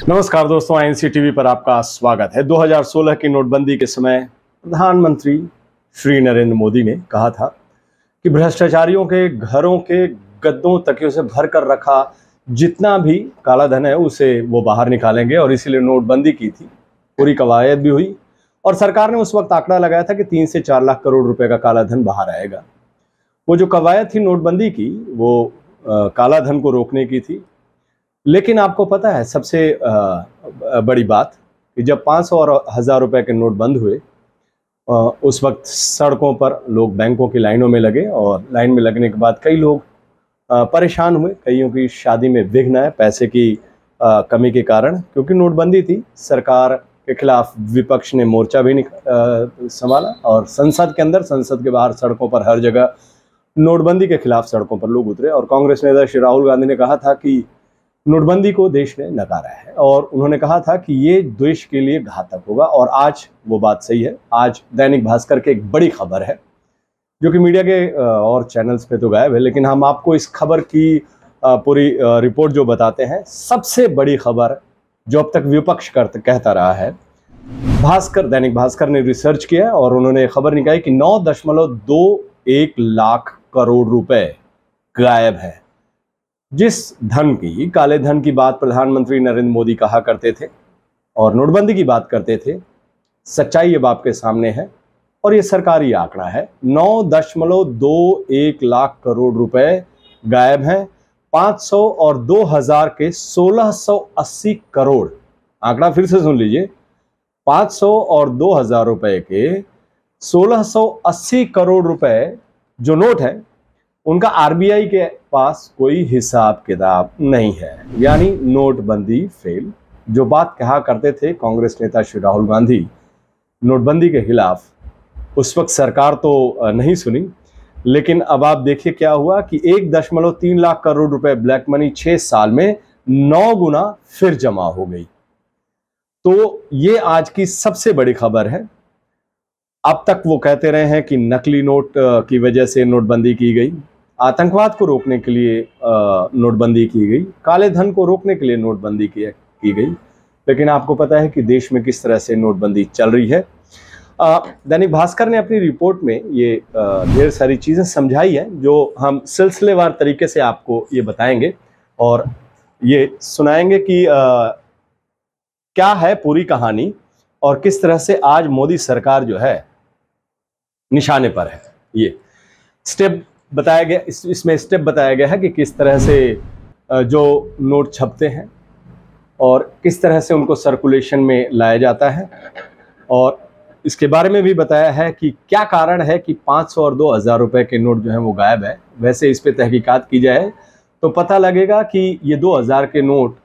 नमस्कार दोस्तों, INC TV पर आपका स्वागत है। 2016 की नोटबंदी के समय प्रधानमंत्री श्री नरेंद्र मोदी ने कहा था कि भ्रष्टाचारियों के घरों के गद्दों तकियों से भर कर रखा जितना भी काला धन है उसे वो बाहर निकालेंगे, और इसीलिए नोटबंदी की थी। पूरी कवायद भी हुई और सरकार ने उस वक्त आंकड़ा लगाया था कि 3 से 4 लाख करोड़ रुपए का काला धन बाहर आएगा। वो जो कवायद थी नोटबंदी की, वो काला धन को रोकने की थी। लेकिन आपको पता है सबसे बड़ी बात कि जब 500 और 1000 रुपए के नोट बंद हुए, उस वक्त सड़कों पर लोग बैंकों की लाइनों में लगे, और लाइन में लगने के बाद कई लोग परेशान हुए। कईयों की शादी में विघ्न है पैसे की कमी के कारण, क्योंकि नोटबंदी थी। सरकार के खिलाफ विपक्ष ने मोर्चा भी संभाला, और संसद के अंदर, संसद के बाहर, सड़कों पर हर जगह नोटबंदी के खिलाफ सड़कों पर लोग उतरे। और कांग्रेस नेता श्री राहुल गांधी ने कहा था कि नोटबंदी को देश ने नकारा है, और उन्होंने कहा था कि ये देश के लिए घातक होगा। और आज वो बात सही है। आज दैनिक भास्कर के एक बड़ी खबर है जो कि मीडिया के और चैनल्स पे तो गायब है, लेकिन हम आपको इस खबर की पूरी रिपोर्ट जो बताते हैं। सबसे बड़ी खबर जो अब तक विपक्ष कहता रहा है, दैनिक भास्कर ने रिसर्च किया और उन्होंने खबर निकाली कि 9.21 लाख करोड़ रुपए गायब है। जिस धन की, काले धन की बात प्रधानमंत्री नरेंद्र मोदी कहा करते थे और नोटबंदी की बात करते थे, सच्चाई अब आपके सामने है, और ये सरकारी आंकड़ा है। 9.21 लाख करोड़ रुपए गायब हैं। 500 और 2000 के 1680 करोड़, आंकड़ा फिर से सुन लीजिए, 500 और 2000 रुपए के 1680 करोड़ रुपए जो नोट है, उनका आरबीआई के पास कोई हिसाब किताब नहीं है। यानी नोटबंदी फेल। जो बात कहा करते थे कांग्रेस नेता श्री राहुल गांधी नोटबंदी के खिलाफ, उस वक्त सरकार तो नहीं सुनी। लेकिन अब आप देखिए क्या हुआ कि 1.3 लाख करोड़ रुपए ब्लैक मनी 6 साल में 9 गुना फिर जमा हो गई। तो ये आज की सबसे बड़ी खबर है। अब तक वो कहते रहे हैं कि नकली नोट की वजह से नोटबंदी की गई, आतंकवाद को रोकने के लिए नोटबंदी की गई, काले धन को रोकने के लिए नोटबंदी की गई। लेकिन आपको पता है कि देश में किस तरह से नोटबंदी चल रही है। दैनिक भास्कर ने अपनी रिपोर्ट में ये ढेर सारी चीज़ें समझाई हैं, जो हम सिलसिलेवार तरीके से आपको ये बताएंगे और ये सुनाएंगे कि क्या है पूरी कहानी, और किस तरह से आज मोदी सरकार जो है निशाने पर है। ये स्टेप बताया गया, इसमें स्टेप बताया गया है कि किस तरह से जो नोट छपते हैं और किस तरह से उनको सर्कुलेशन में लाया जाता है, और इसके बारे में भी बताया है कि क्या कारण है कि 500 और 2000 रुपए के नोट जो हैं वो गायब है। वैसे इस पे तहकीकात की जाए तो पता लगेगा कि ये 2000 के नोट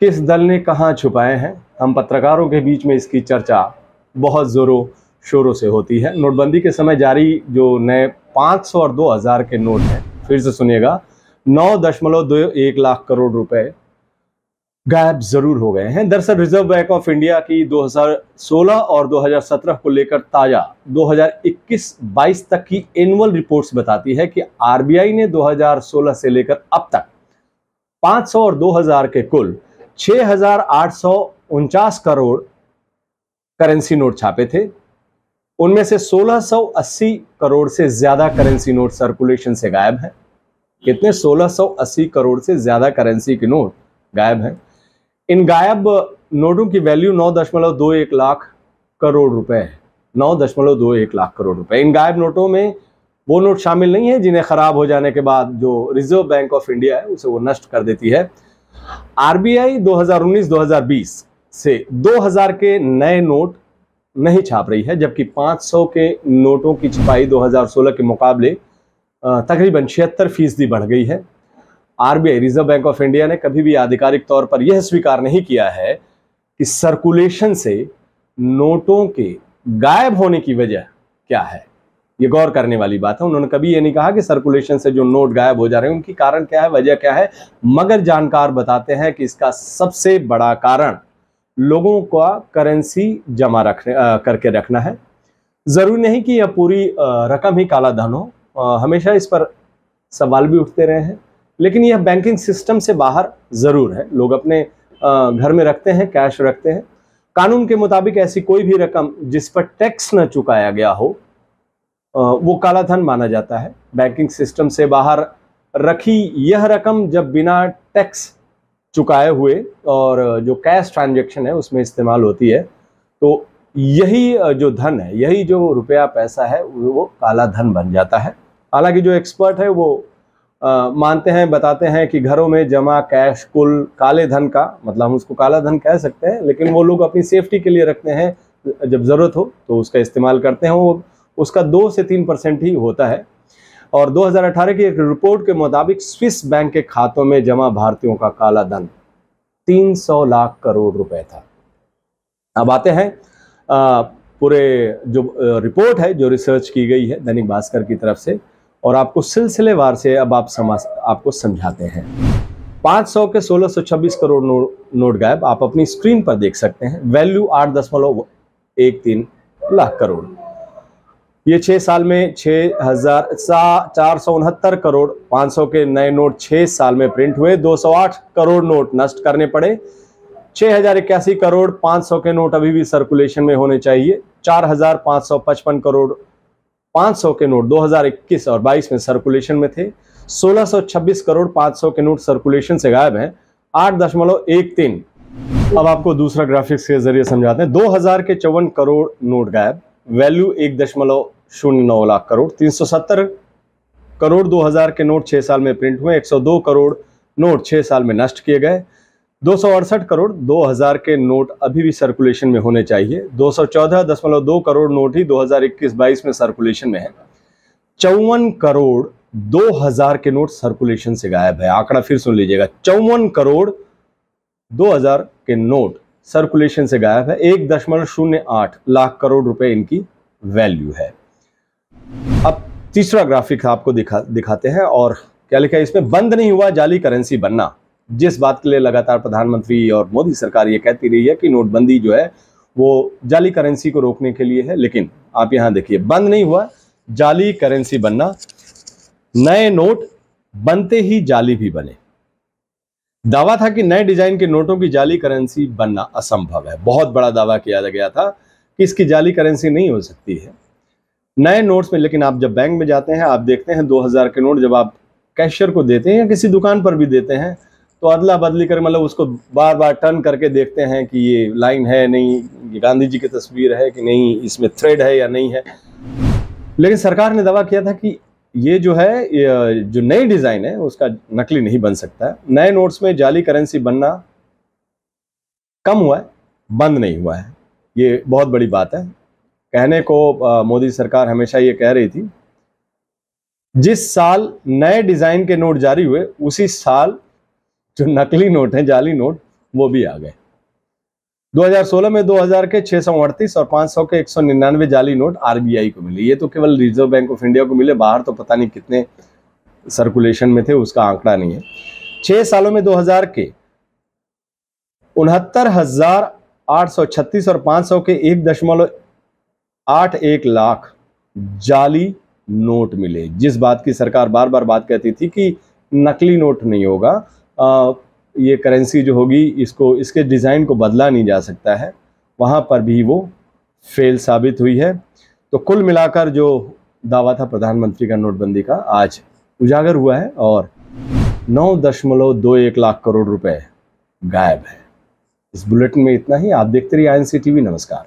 किस दल ने कहाँ छुपाए हैं। हम पत्रकारों के बीच में इसकी चर्चा बहुत ज़ोरों शोरों से होती है। नोटबंदी के समय जारी जो नए 500 और 2000 के नोट हैं, फिर से सुनिएगा, 9.21 लाख करोड़ रुपए गायब जरूर हो गए हैं। दरअसल रिजर्व बैंक ऑफ इंडिया की 2016 और 2017 को लेकर ताजा 2021-22 तक की एनुअल रिपोर्ट्स बताती है कि आरबीआई ने 2016 से लेकर अब तक 500 और 2000 के कुल 6849 करोड़ करेंसी नोट छापे थे। उनमें से 1680 करोड़ से ज्यादा करेंसी नोट सर्कुलेशन से गायब हैं। कितने? 1680 करोड़ से ज्यादा करेंसी के नोट गायब हैं। इन गायब नोटों की वैल्यू 9.21 लाख करोड़ रुपए है। 9.21 लाख करोड़ रुपए। इन गायब नोटों में वो नोट शामिल नहीं है जिन्हें खराब हो जाने के बाद जो रिजर्व बैंक ऑफ इंडिया है उसे वो नष्ट कर देती है। आरबीआई 2019-2020 से 2000 के नए नोट नहीं छाप रही है, जबकि 500 के नोटों की छपाई 2016 के मुकाबले तकरीबन 76% बढ़ गई है। RBI, reserve bank of India, ने कभी भी आधिकारिक तौर पर यह स्वीकार नहीं किया है कि सर्कुलेशन से नोटों के गायब होने की वजह क्या है। ये गौर करने वाली बात है। उन्होंने कभी ये नहीं कहा कि सर्कुलेशन से जो नोट गायब हो जा रहे हैं उनकी कारण क्या है, वजह क्या है। मगर जानकार बताते हैं कि इसका सबसे बड़ा कारण लोगों का करेंसी जमा करके रखना है। जरूरी नहीं कि यह पूरी रकम ही काला धन हो। हमेशा इस पर सवाल भी उठते रहे हैं, लेकिन यह बैंकिंग सिस्टम से बाहर जरूर है। लोग अपने घर में रखते हैं, कैश रखते हैं। कानून के मुताबिक ऐसी कोई भी रकम जिस पर टैक्स न चुकाया गया हो वो काला धन माना जाता है। बैंकिंग सिस्टम से बाहर रखी यह रकम जब बिना टैक्स चुकाए हुए और जो कैश ट्रांजैक्शन है उसमें इस्तेमाल होती है, तो यही जो धन है, यही जो रुपया पैसा है वो काला धन बन जाता है। हालांकि जो एक्सपर्ट है वो मानते हैं, बताते हैं कि घरों में जमा कैश कुल काले धन का, मतलब हम उसको काला धन कह सकते हैं, लेकिन वो लोग अपनी सेफ्टी के लिए रखते हैं, जब ज़रूरत हो तो उसका इस्तेमाल करते हैं। वो उसका 2 से 3% ही होता है। और 2018 की एक रिपोर्ट के मुताबिक स्विस बैंक के खातों में जमा भारतीयों का काला धन 300 लाख करोड़ रुपए था। अब आते हैं पूरे जो रिपोर्ट है, जो रिसर्च की गई है दैनिक भास्कर की तरफ से, और आपको सिलसिलेवार से अब आपको समझाते हैं। 500 के 1626 करोड़ नोट गायब, आप अपनी स्क्रीन पर देख सकते हैं। वैल्यू 8.13 लाख करोड़। ये 6 साल में 6,469 करोड़ 500 के नए नोट 6 साल में प्रिंट हुए। 208 करोड़ नोट नष्ट करने पड़े। 6,081 करोड़ 500 के नोट अभी भी सर्कुलेशन में होने चाहिए। 4,555 करोड़ 500 के नोट 2021 और 22 में सर्कुलेशन में थे। 1626 करोड़ 500 के नोट सर्कुलेशन से गायब हैं। 8.13। अब आपको दूसरा ग्राफिक्स के जरिए समझाते हैं। 2000 के 54 करोड़ नोट गायब, वैल्यू 1.09 लाख करोड़। 370 करोड़ 2000 के नोट 6 साल में प्रिंट हुए। 102 करोड़ नोट 6 साल में नष्ट किए गए। 268 करोड़ 2000 के नोट अभी भी सर्कुलेशन में होने चाहिए। 214.2 करोड़ नोट ही 2021-22 में सर्कुलेशन में है। 54 करोड़ 2000 के नोट सर्कुलेशन से गायब है। आंकड़ा फिर सुन लीजिएगा, 54 करोड़ 2000 के नोट सर्कुलेशन से गायब है। 1.08 लाख करोड़ रुपए इनकी वैल्यू है। अब तीसरा ग्राफिक आपको दिखाते हैं, और क्या लिखा है इसमें? बंद नहीं हुआ जाली करेंसी बनना। जिस बात के लिए लगातार प्रधानमंत्री और मोदी सरकार ये कहती रही है कि नोटबंदी जो है वो जाली करेंसी को रोकने के लिए है, लेकिन आप यहां देखिए, बंद नहीं हुआ जाली करेंसी बनना। नए नोट बनते ही जाली भी बने। दावा था कि नए डिजाइन के नोटों की जाली करेंसी बनना असंभव है। बहुत बड़ा दावा किया गया था कि इसकी जाली करेंसी नहीं हो सकती है नए नोट्स में। लेकिन आप जब बैंक में जाते हैं, आप देखते हैं 2000 के नोट जब आप कैशियर को देते हैं या किसी दुकान पर भी देते हैं, तो अदला बदली कर, मतलब उसको बार बार टर्न करके देखते हैं कि ये लाइन है नहीं, ये गांधी जी की तस्वीर है कि नहीं, इसमें थ्रेड है या नहीं है। लेकिन सरकार ने दावा किया था कि ये जो है, ये जो नई डिजाइन है उसका नकली नहीं बन सकता है। नए नोट्स में जाली करेंसी बनना कम हुआ है, बंद नहीं हुआ है। ये बहुत बड़ी बात है। कहने को मोदी सरकार हमेशा ये कह रही थी, जिस साल नए डिजाइन के नोट जारी हुए उसी साल जो नकली नोट हैं, जाली नोट, वो भी आ गए। 2016 में 2000 के 638 और 500 के 199 जाली नोट आरबीआई को मिले। ये तो केवल रिजर्व बैंक ऑफ इंडिया को मिले, बाहर तो पता नहीं कितने सर्कुलेशन में थे, उसका आंकड़ा नहीं है। 6 सालों में 2000 के 69,836 और 500 के 1.81 लाख जाली नोट मिले। जिस बात की सरकार बार बार बात कहती थी कि नकली नोट नहीं होगा, ये करेंसी जो होगी इसके डिज़ाइन को बदला नहीं जा सकता है, वहाँ पर भी वो फेल साबित हुई है। तो कुल मिलाकर जो दावा था प्रधानमंत्री का नोटबंदी का, आज उजागर हुआ है और 9.21 लाख करोड़ रुपए गायब है। इस बुलेटिन में इतना ही। आप देखते रहिए INC TV। नमस्कार।